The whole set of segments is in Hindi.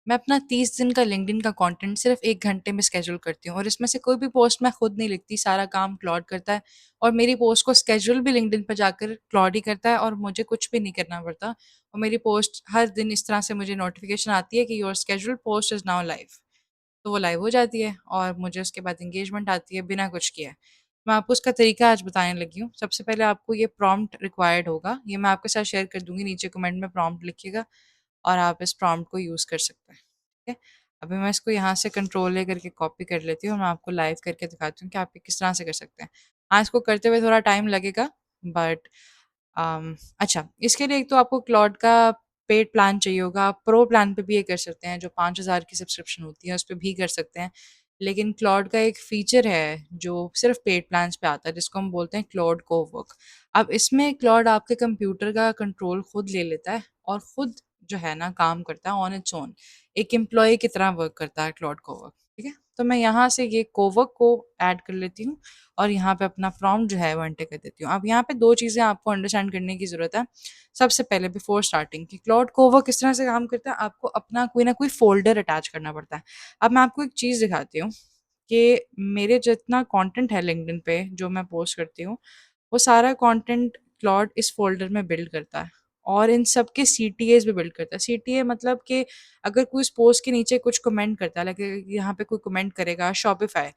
मैं अपना 30 दिन का लिंक्डइन का कंटेंट सिर्फ 1 घंटे में शेड्यूल करती हूँ और इसमें से कोई भी पोस्ट मैं खुद नहीं लिखती, सारा काम क्लॉड करता है और मेरी पोस्ट को शेड्यूल भी लिंक्डइन पे जाकर क्लॉड ही करता है और मुझे कुछ भी नहीं करना पड़ता और मेरी पोस्ट हर दिन इस तरह से मुझे नोटिफिकेशन आती है कि your scheduled post is now live. तो वो लाइव हो जाती है और मुझे उसके बाद एंगेजमेंट आती है बिना कुछ किए। मैं आपको उसका तरीका आज बताने लगी हूँ। सबसे पहले आपको ये प्रॉम्प्ट रिक्वायर्ड होगा, ये मैं आपके साथ शेयर कर दूँगी, नीचे कमेंट में प्रॉम्प्ट लिखिएगा और आप इस प्रॉम्प्ट को यूज़ कर सकते हैं, ठीक है? अभी मैं इसको यहाँ से कंट्रोल ले करके कॉपी कर लेती हूँ और मैं आपको लाइव करके दिखाती हूँ कि आप ये किस तरह से कर सकते हैं। हाँ, इसको करते हुए थोड़ा टाइम लगेगा बट अच्छा, इसके लिए एक तो आपको क्लॉड का पेड प्लान चाहिए होगा। आप प्रो प्लान पे भी ये कर सकते हैं, जो 5,000 की सब्सक्रिप्शन होती है, उस पे भी कर सकते हैं। लेकिन क्लॉड का एक फीचर है, जो सिर्फ़ पेड प्लान्स पे आता है, जिसको हम बोलते हैं क्लॉड कोवर्क। अब इसमें क्लॉड आपके कंप्यूटर का कंट्रोल खुद ले लेता है और खुद जो है ना काम करता है ऑन इट्स ओन। एक एम्प्लॉयी की तरह वर्क करता है क्लॉड कोवर्क, ठीक है? तो मैं यहाँ से ये कोवर्क को ऐड कर लेती हूँ और यहाँ पे अपना प्रॉम्प्ट जो है वो एंटर कर देती हूँ। अब यहाँ पे 2 चीज़ें आपको अंडरस्टैंड करने की ज़रूरत है। सबसे पहले बिफोर स्टार्टिंग कि क्लाउड कोवर्क किस तरह से काम करता है, आपको अपना कोई ना कोई फ़ोल्डर अटैच करना पड़ता है। अब मैं आपको एक चीज़ दिखाती हूँ कि मेरे जितना कंटेंट है लिंक्डइन पे जो मैं पोस्ट करती हूँ, वो सारा कंटेंट क्लॉड इस फ़ोल्डर में बिल्ड करता है और इन सब के सीटीएस भी बिल्ड करता है। सीटीए मतलब कि अगर कोई उस पोस्ट के नीचे कुछ कमेंट करता है, लाइक यहाँ पे कोई कमेंट करेगा शॉपिफ़ाई,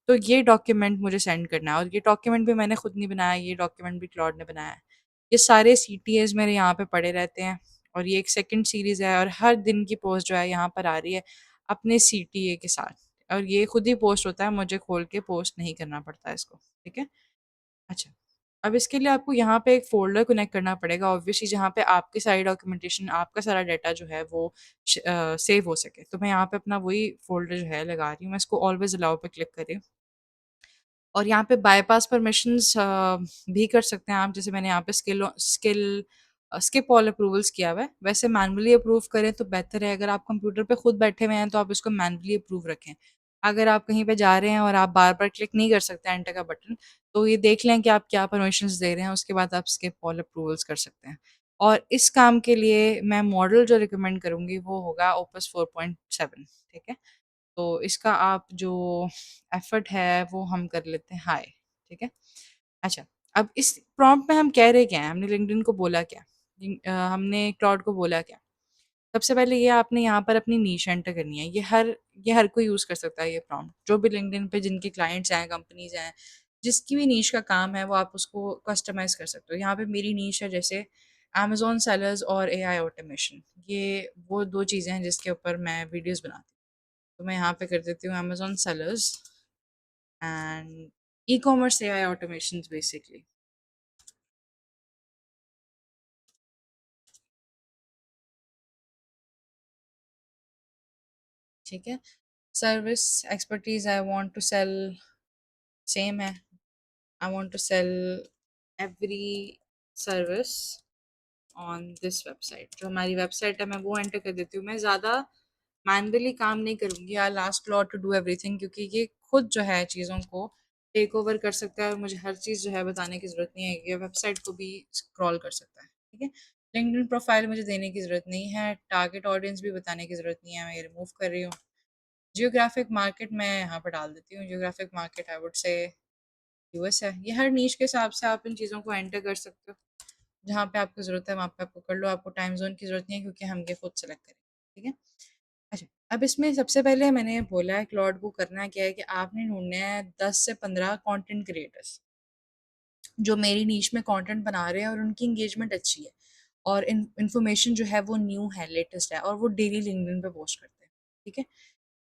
तो ये डॉक्यूमेंट मुझे सेंड करना है और ये डॉक्यूमेंट भी मैंने खुद नहीं बनाया, ये डॉक्यूमेंट भी क्लॉड ने बनाया है। ये सारे सीटीएस मेरे यहाँ पे पड़े रहते हैं और ये एक सेकंड सीरीज़ है और हर दिन की पोस्ट जो है यहाँ पर आ रही है अपने सीटीए के साथ और ये खुद ही पोस्ट होता है, मुझे खोल के पोस्ट नहीं करना पड़ता है इसको, ठीक है? अच्छा, अब इसके लिए आपको यहाँ पे एक फ़ोल्डर कनेक्ट करना पड़ेगा ऑब्वियसली, जहाँ पे आपकी सारी डॉक्यूमेंटेशन, आपका सारा डाटा जो है वो सेव हो सके। तो मैं यहाँ पे अपना वही फ़ोल्डर जो है लगा रही हूँ, मैं इसको ऑलवेज़ अलाउ पे क्लिक करें और यहाँ पे बायपास परमिशंस भी कर सकते हैं आप, जैसे मैंने यहाँ पे स्किप ऑल अप्रूवल्स किया हुआ है। वैसे मैनुअली अप्रूव करें तो बेहतर है, अगर आप कंप्यूटर पे खुद बैठे हुए हैं तो आप इसको मैनुअली अप्रूव रखें। अगर आप कहीं पे जा रहे हैं और आप बार-बार क्लिक नहीं कर सकते एंटर का बटन, तो ये देख लें कि आप क्या परमिशंस दे रहे हैं, उसके बाद आप स्किप ऑल अप्रूवल्स कर सकते हैं। और इस काम के लिए मैं मॉडल जो रिकमेंड करूँगी वो होगा ओपस 4.7, ठीक है? तो इसका आप जो एफर्ट है वो हम कर लेते हैं हाई, ठीक है? अच्छा, अब इस प्रॉम्प्ट में हम कह रहे क्या हैं? हमने लिंक्डइन को बोला क्या? हमने क्लाउड को बोला क्या? सबसे पहले ये आपने यहाँ पर अपनी नीश एंटर करनी है। ये हर कोई यूज़ कर सकता है ये प्रॉम्प्ट। जो भी लिंक्डइन पे जिनके क्लाइंट्स हैं, कंपनीज़ हैं, जिसकी भी नीश का काम है वो आप उसको कस्टमाइज़ कर सकते हो। यहाँ पे मेरी नीश है जैसे अमेज़न सेलर्स और एआई ऑटोमेशन। ये वो 2 चीज़ें हैं जिसके ऊपर मैं वीडियोज़ बनाती हूँ। तो मैं यहाँ पे कर देती हूँ Amazon sellers and e-commerce AI automations basically, ठीक है? Service expertise I want to sell same है। I want to sell every service on this website. जो हमारी वेबसाइट है मैं वो एंटर कर देती हूँ। मैं ज़्यादा मैनुअली काम नहीं करूँगी, I ask Claude to do everything, क्योंकि ये खुद जो है चीज़ों को टेक ओवर कर सकता है और मुझे हर चीज़ जो है बताने की ज़रूरत नहीं है। ये वेबसाइट को भी स्क्रॉल कर सकता है, ठीक है? लिंक्डइन प्रोफाइल मुझे देने की ज़रूरत नहीं है, टारगेट ऑडियंस भी बताने की ज़रूरत नहीं है, मैं ये रिमूव कर रही हूँ। जियोग्राफिक मार्केट मैं यहाँ पर डाल देती हूँ, geographic market I would say US है। ये हर नीश के हिसाब से आप इन चीज़ों को एंटर कर सकते हो। जहाँ पे आपको ज़रूरत है वहाँ पे आपको कर लो, आपको टाइम ज़ोन की ज़रूरत नहीं है क्योंकि हम ये खुद सेलेक्ट करेंगे, ठीक है? अच्छा, अब इसमें सबसे पहले मैंने बोला है क्लॉड को करना क्या है कि आपने ढूँढने हैं 10 से 15 कंटेंट क्रिएटर्स, जो मेरी नीश में कंटेंट बना रहे हैं और उनकी एंगेजमेंट अच्छी है और इन्फॉर्मेशन जो है वो न्यू है, लेटेस्ट है और वो डेली लिंक्डइन पे पोस्ट करते हैं, ठीक है?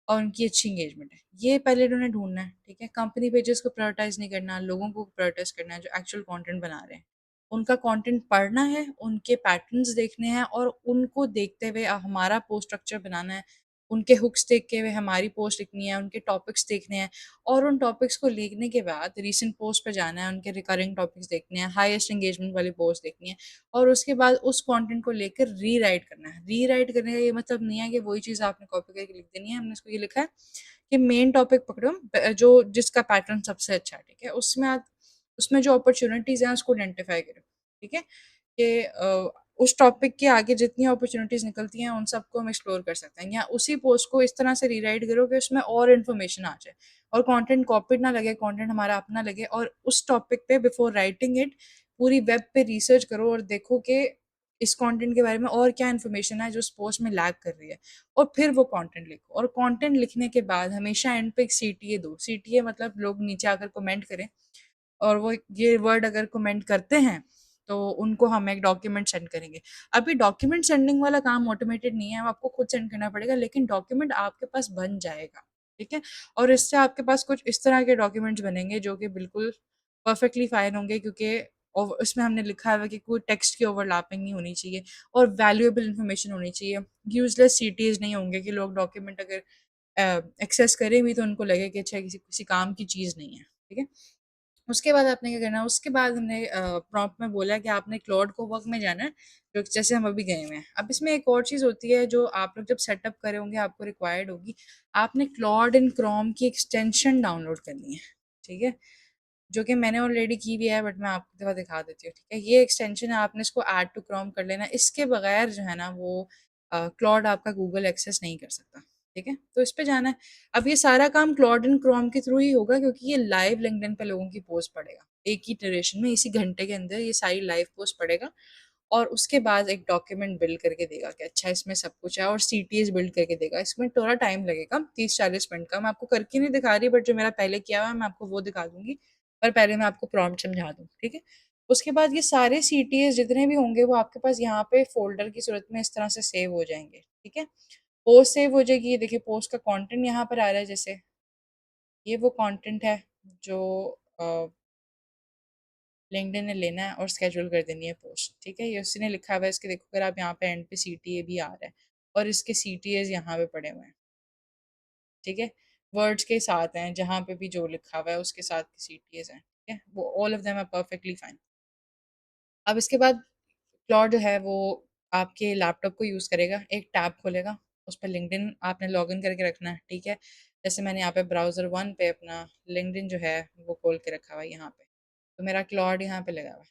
और उनकी अच्छी एंगेजमेंट है। ये पहले उन्हें ढूँढना है, ठीक है? कंपनी पेजेस को प्रायोरिटाइज़ नहीं करना, लोगों को प्रायोरिटाइज़ करना है जो एक्चुअल कंटेंट बना रहे हैं। उनका कंटेंट पढ़ना है, उनके पैटर्न्स देखने हैं और उनको देखते हुए हमारा पोस्ट स्ट्रक्चर बनाना है। उनके हुक्स देख के हुए हमारी पोस्ट लिखनी है, उनके टॉपिक्स देखने हैं और उन टॉपिक्स को लिखने के बाद रीसेंट पोस्ट पे जाना है, उनके रिकरिंग टॉपिक्स देखने हैं, हाईएस्ट एंगेजमेंट वाली पोस्ट देखनी है और उसके बाद उस कंटेंट को लेकर रीराइट करना है। रीराइट करने का ये मतलब नहीं है कि वही चीज़ आपने कॉपी करके लिख देनी है। हमने इसको ये लिखा है कि मेन टॉपिक पकड़ो, जो जिसका पैटर्न सबसे अच्छा है, ठीक है? उसमें आप उसमें जो अपॉर्च्युनिटीज़ हैं उसको आइडेंटिफ़ाई करो, ठीक है? कि उस टॉपिक के आगे जितनी अपॉर्चुनिटीज़ निकलती हैं, उन सबको हम एक्सप्लोर कर सकते हैं, या उसी पोस्ट को इस तरह से रीराइट करो कि उसमें और इन्फॉर्मेशन आ जाए और कंटेंट कॉपीड ना लगे, कंटेंट हमारा अपना लगे, और उस टॉपिक पे बिफोर राइटिंग इट पूरी वेब पे रिसर्च करो और देखो कि इस कंटेंट के बारे में और क्या इन्फॉर्मेशन है जो उस पोस्ट में लैग कर रही है, और फिर वो कंटेंट लिखो। और कंटेंट लिखने के बाद हमेशा एंड पे एक सीटीए दो। सीटीए मतलब लोग नीचे आकर कमेंट करें, और वो ये वर्ड अगर कमेंट करते हैं तो उनको हम एक डॉक्यूमेंट सेंड करेंगे। अभी डॉक्यूमेंट सेंडिंग वाला काम ऑटोमेटेड नहीं है, वो आपको खुद सेंड करना पड़ेगा, लेकिन डॉक्यूमेंट आपके पास बन जाएगा, ठीक है? और इससे आपके पास कुछ इस तरह के डॉक्यूमेंट्स बनेंगे जो कि बिल्कुल परफेक्टली फाइन होंगे, क्योंकि उसमें हमने लिखा हुआ है कि कोई टेक्स्ट की ओवरलैपिंग नहीं होनी चाहिए और वैल्यूएबल इंफॉर्मेशन होनी चाहिए। यूजलेस सीटीज नहीं होंगे कि लोग डॉक्यूमेंट अगर एक्सेस करें भी तो उनको लगे कि अच्छा किसी किसी काम की चीज़ नहीं है, ठीक है? उसके बाद आपने क्या करना है, उसके बाद हमने प्रॉम्प्ट में बोला कि आपने क्लाउड को वर्क में जाना है, जो जैसे हम अभी गए हुए हैं। अब इसमें एक और चीज़ होती है जो आप लोग जब सेटअप करे होंगे आपको रिक्वायर्ड होगी, आपने क्लाउड इन क्रोम की एक्सटेंशन डाउनलोड करनी है, ठीक है? जो कि मैंने ऑलरेडी की भी है, बट मैं आपको एक दफ़ा दिखा देती हूँ, ठीक है? ये एक्सटेंशन है, आपने इसको ऐड टू क्रोम कर लेना है। इसके बगैर जो है ना वो क्लाउड आपका गूगल एक्सेस नहीं कर सकता, ठीक है? तो इस पे जाना है। अब ये सारा काम क्लाउड एंड क्रोम के थ्रू ही होगा, क्योंकि ये लाइव लिंक्डइन पे लोगों की पोस्ट पड़ेगा। एक ही ड्यूरेशन में, इसी घंटे के अंदर ये सारी लाइव पोस्ट पड़ेगा, और उसके बाद एक डॉक्यूमेंट बिल्ड करके देगा कि अच्छा इसमें सब कुछ है, और सीटीएस बिल्ड करके देगा। इसमें थोड़ा टाइम लगेगा, 30-40 मिनट का। मैं आपको करके नहीं दिखा रही, बट जो मेरा पहले किया हुआ है मैं आपको वो दिखा दूंगी, पर पहले मैं आपको प्रॉम्प्ट समझा दूँ, ठीक है? उसके बाद ये सारे सीटीएस जितने भी होंगे वो आपके पास यहाँ पे फोल्डर की सूरत में इस तरह से सेव हो जाएंगे, ठीक है? पोस्ट सेव हो जाएगी, ये देखिए पोस्ट का कंटेंट यहाँ पर आ रहा है, जैसे ये वो कंटेंट है जो लिंक्डइन ने लेना है और स्केड्यूल कर देनी है पोस्ट, ठीक है? ये उसी ने लिखा हुआ है, इसके देखो अगर आप यहाँ पे एंड पे सीटीए भी आ रहा है, और इसके सीटीएस यहाँ पे पड़े हुए हैं, ठीक है? वर्ड्स के साथ हैं, जहाँ पे भी जो लिखा हुआ है उसके साथ सीटीएस हैं, ठीक है? वो all of them are perfectly fine. अब इसके बाद क्लॉड जो है वो आपके लैपटॉप को यूज़ करेगा, एक टैब खोलेगा, उस पे लिंक्डइन आपने लॉगिन करके रखना है, ठीक है? जैसे मैंने यहाँ पे ब्राउज़र 1 पे अपना लिंक्डइन जो है वो खोल के रखा हुआ है यहाँ पे, तो मेरा क्लॉड यहाँ पे लगा हुआ है।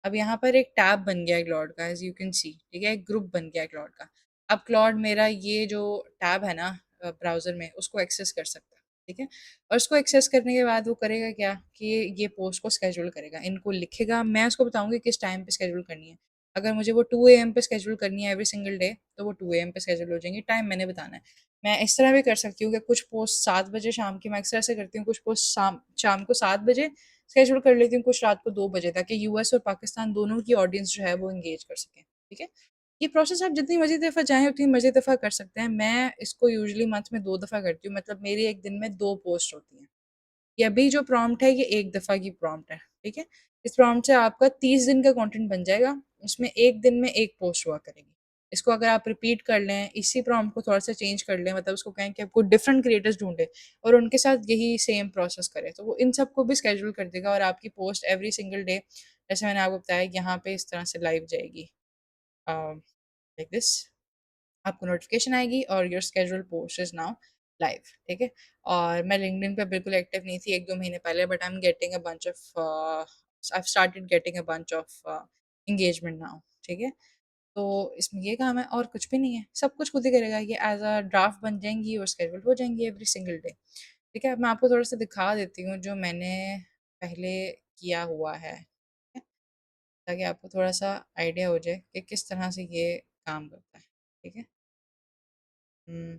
अब यहाँ पर एक टैब बन गया है क्लॉड का, एज़ यू कैन सी, ठीक है? एक ग्रुप बन गया है क्लॉड का। अब क्लॉड मेरा ये जो टैब है ना ब्राउज़र में, उसको एक्सेस कर सकता है, ठीक है? और उसको एक्सेस करने के बाद वो करेगा क्या कि ये पोस्ट को शेड्यूल करेगा, इनको लिखेगा, मैं उसको बताऊँगी किस टाइम पे शेड्यूल करनी है। अगर मुझे वो 2 एएम पे शेड्यूल करनी है एवरी सिंगल डे, तो वो 2 एएम पे शेड्यूल हो जाएँगी, टाइम मैंने बताना है। मैं इस तरह भी कर सकती हूँ कि कुछ पोस्ट 7 बजे शाम की, मैं अक्सर ऐसे करती हूँ, कुछ पोस्ट शाम शाम को 7 बजे शेड्यूल कर लेती हूँ, कुछ रात को 2 बजे, ताकि यूएस और पाकिस्तान दोनों की ऑडियंस जो है वो एंगेज कर सकें, ठीक है? ये प्रोसेस आप जितनी मर्ज़ी दफ़ा चाहें उतनी मर्ज़ी दफ़ा कर सकते हैं। मैं इसको यूजुअली मंथ में 2 दफ़ा करती हूँ, मतलब मेरी एक दिन में 2 पोस्ट होती हैं। ये अभी जो प्रॉम्प्ट है ये एक दफ़ा की प्रॉम्प्ट है, ठीक है? इस प्रॉम्प्ट से आपका 30 दिन का कंटेंट बन जाएगा, उसमें 1 दिन में 1 पोस्ट हुआ करेगी। इसको अगर आप रिपीट कर लें, इसी प्रॉम्प्ट को थोड़ा-सा चेंज कर लें, मतलब उसको कहें कि आपको डिफरेंट क्रिएटर्स ढूँढें और उनके साथ यही सेम प्रोसेस करें, तो वो इन सबको भी शेड्यूल कर देगा, और आपकी पोस्ट एवरी सिंगल डे, जैसे मैंने आपको बताया, यहाँ पे इस तरह से लाइव जाएगी, अ, लाइक दिस। आपको नोटिफिकेशन आएगी और your schedule post is now live, ठीक है? और मैं लिंक्डइन पे बिल्कुल एक्टिव नहीं थी 1-2 महीने पहले, but I am getting a bunch of I have started getting a bunch of engagement now, ठीक है? तो इसमें ये काम है और कुछ भी नहीं है, सब कुछ खुद ही करेगा ये, एज अ ड्राफ्ट बन जाएंगी और स्केड्यूल हो जाएंगी एवरी सिंगल डे, ठीक है? मैं आपको थोड़ा सा दिखा देती हूँ जो मैंने पहले किया हुआ है, ठीक है? ताकि आपको थोड़ा सा आइडिया हो जाए कि किस तरह से ये काम करता है, ठीक है? हम्म,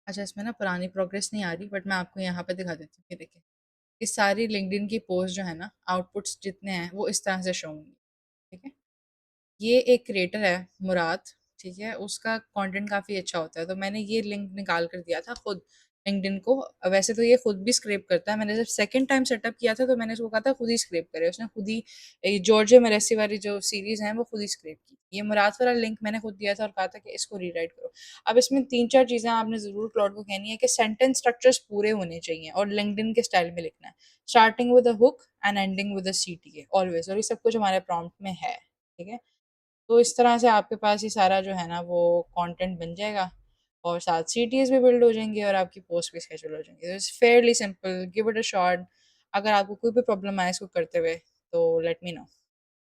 अच्छा, इसमें ना पुरानी प्रोग्रेस नहीं आ रही, बट मैं आपको यहाँ पे दिखा देती हूँ, ये देखिए। ये सारी लिंक्डइन की पोस्ट जो है ना, आउटपुट्स जितने हैं वो इस तरह से शो होंगे, ठीक है? ये एक क्रिएटर है मुराद, ठीक है? उसका कंटेंट काफ़ी अच्छा होता है, तो मैंने ये लिंक निकाल कर दिया था खुद लिंक्डइन को। वैसे तो ये खुद भी स्क्रैप करता है, मैंने जब सेकंड टाइम सेटअप किया था तो मैंने उसको कहा था खुद ही स्क्रैप करे, उसने खुद ही जॉर्जिया मेरेसी वाली जो सीरीज़ है वो खुद ही स्क्रैप की। ये मुराद वाला लिंक मैंने खुद दिया था और कहा था कि इसको रीराइट करो। अब इसमें 3-4 चीज़ें आपने ज़रूर क्लाउड को कहनी है कि सेंटेंस स्ट्रक्चर्स पूरे होने चाहिए और लिंक्डइन के स्टाइल में लिखना है। Starting with a hook and ending with a CTA always, और ये सब कुछ हमारे प्रॉम्प्ट में है, ठीक है? तो इस तरह से आपके पास ये सारा जो है ना वो कंटेंट बन जाएगा, और साथ सीटीएस भी बिल्ड हो जाएंगे और आपकी पोस्ट भी शेड्यूल हो जाएंगी। तो it's Fairlie simple, give it a shot. अगर आपको कोई भी प्रॉब्लम आए इसको करते हुए तो लेट मी नो।